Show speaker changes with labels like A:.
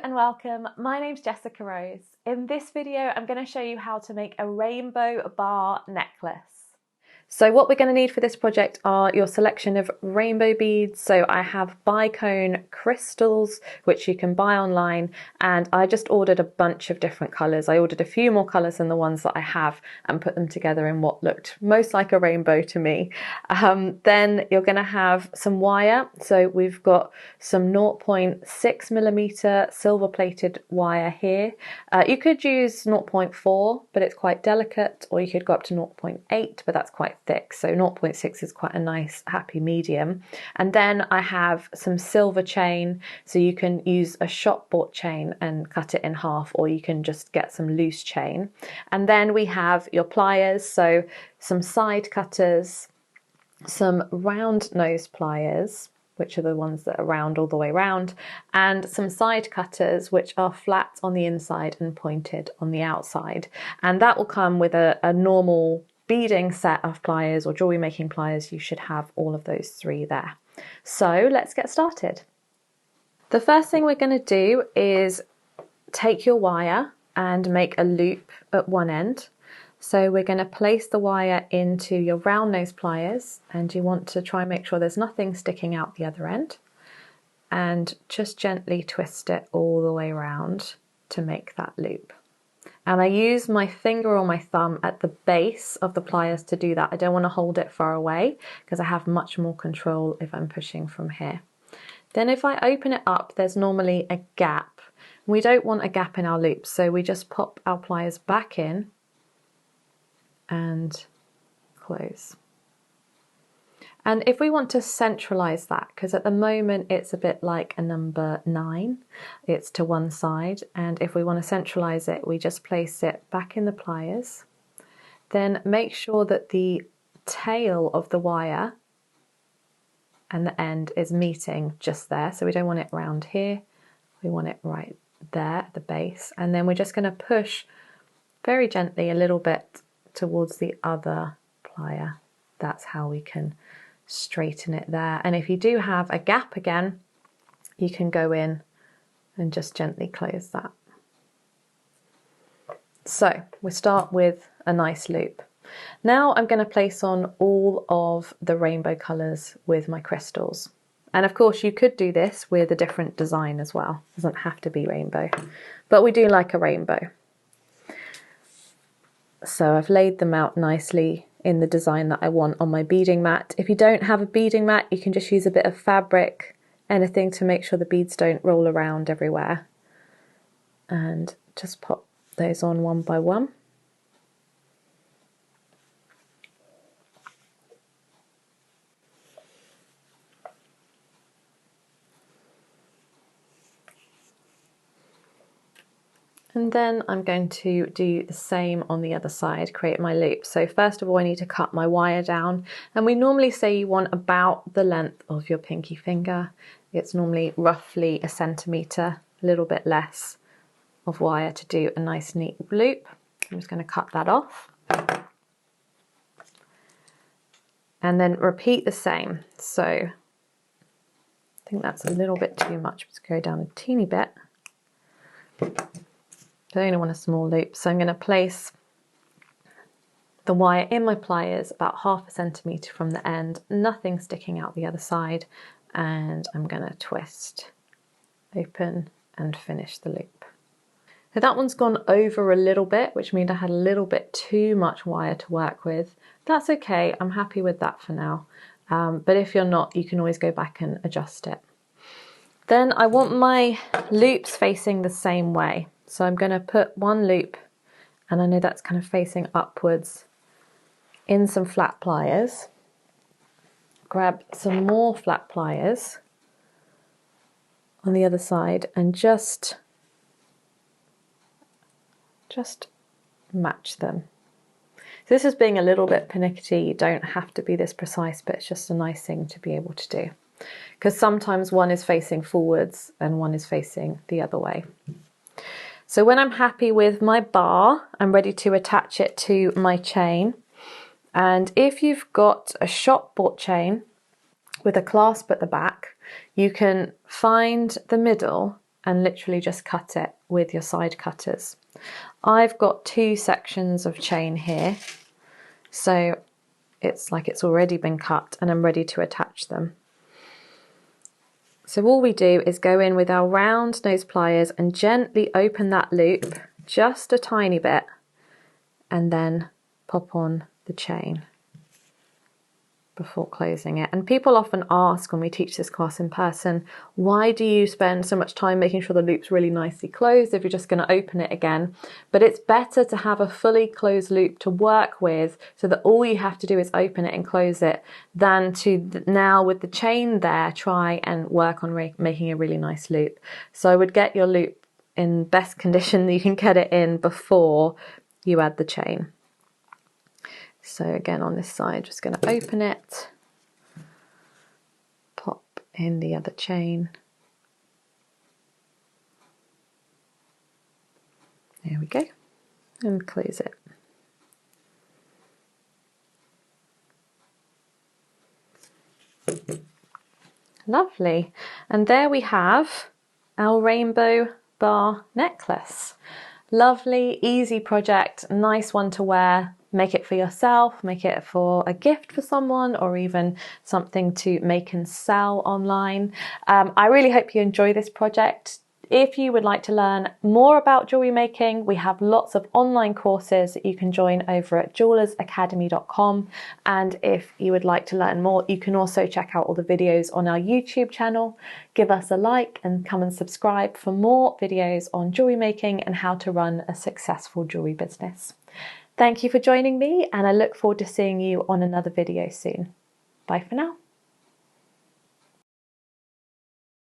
A: and welcome. My name's Jessica Rose. In this video, I'm going to show you how to make a rainbow bar necklace. So what we're going to need for this project are your selection of rainbow beads. So I have bicone crystals, which you can buy online, and I just ordered a bunch of different colours. I ordered a few more colours than the ones that I have and put them together in what looked most like a rainbow to me. Then you're going to have some wire. So we've got some 0.6mm silver plated wire here. You could use 0.4, but it's quite delicate, or you could go up to 0.8, but that's quite thick, so 0.6 is quite a nice happy medium. And then I have some silver chain, so you can use a shop bought chain and cut it in half, or you can just get some loose chain. And then we have your pliers, so some side cutters, some round nose pliers, which are the ones that are round all the way round, and some side cutters which are flat on the inside and pointed on the outside. And that will come with a normal beading set of pliers or jewelry making pliers. You should have all of those three there. So let's get started. The first thing we're going to do is take your wire and make a loop at one end. So we're going to place the wire into your round nose pliers, and you want to try and make sure there's nothing sticking out the other end, and just gently twist it all the way around to make that loop. And I use my finger or my thumb at the base of the pliers to do that. I don't want to hold it far away because I have much more control if I'm pushing from here. Then if I open it up, there's normally a gap. We don't want a gap in our loop, so we just pop our pliers back in and close. And if we want to centralize that, because at the moment it's a bit like a number 9, it's to one side, and if we want to centralize it, we just place it back in the pliers. Then make sure that the tail of the wire and the end is meeting just there. So we don't want it round here, we want it right there at the base. And then we're just going to push very gently a little bit towards the other plier. That's how we can straighten it there. And if you do have a gap again, you can go in and just gently close that. So we start with a nice loop. Now I'm going to place on all of the rainbow colours with my crystals. And of course you could do this with a different design as well. It doesn't have to be rainbow, but we do like a rainbow. So I've laid them out nicely in the design that I want on my beading mat. If you don't have a beading mat, you can just use a bit of fabric, anything to make sure the beads don't roll around everywhere. And just pop those on one by one. And then I'm going to do the same on the other side, create my loop. So first of all, I need to cut my wire down. And we normally say you want about the length of your pinky finger. It's normally roughly a centimetre, a little bit less of wire to do a nice neat loop. I'm just going to cut that off. And then repeat the same. So I think that's a little bit too much. Let's go down a teeny bit. I only want a small loop, so I'm going to place the wire in my pliers about ½ centimetre from the end, nothing sticking out the other side, and I'm going to twist, open and finish the loop. Now that one's gone over a little bit, which means I had a little bit too much wire to work with. That's okay, I'm happy with that for now, but if you're not, you can always go back and adjust it. Then I want my loops facing the same way. So I'm going to put one loop, and I know that's kind of facing upwards, in some flat pliers. Grab some more flat pliers on the other side and just match them. So this is being a little bit pernickety. You don't have to be this precise, but it's just a nice thing to be able to do. Because sometimes one is facing forwards and one is facing the other way. So when I'm happy with my bar, I'm ready to attach it to my chain. And if you've got a shop bought chain with a clasp at the back, you can find the middle and literally just cut it with your side cutters. I've got 2 sections of chain here, so it's like it's already been cut and I'm ready to attach them. So all we do is go in with our round nose pliers and gently open that loop just a tiny bit and then pop on the chain before closing it. And people often ask when we teach this class in person, why do you spend so much time making sure the loop's really nicely closed if you're just going to open it again? But it's better to have a fully closed loop to work with so that all you have to do is open it and close it than to now with the chain there try and work on making a really nice loop. So I would get your loop in best condition that you can get it in before you add the chain. So again on this side, just going to open it, pop in the other chain. There we go, and close it. Lovely, and there we have our rainbow bar necklace. Lovely, easy project, nice one to wear. Make it for yourself, make it for a gift for someone, or even something to make and sell online. I really hope you enjoy this project. If you would like to learn more about jewellery making, we have lots of online courses that you can join over at jewellersacademy.com. And if you would like to learn more, you can also check out all the videos on our YouTube channel. Give us a like and come and subscribe for more videos on jewellery making and how to run a successful jewellery business. Thank you for joining me, and I look forward to seeing you on another video soon. Bye for now.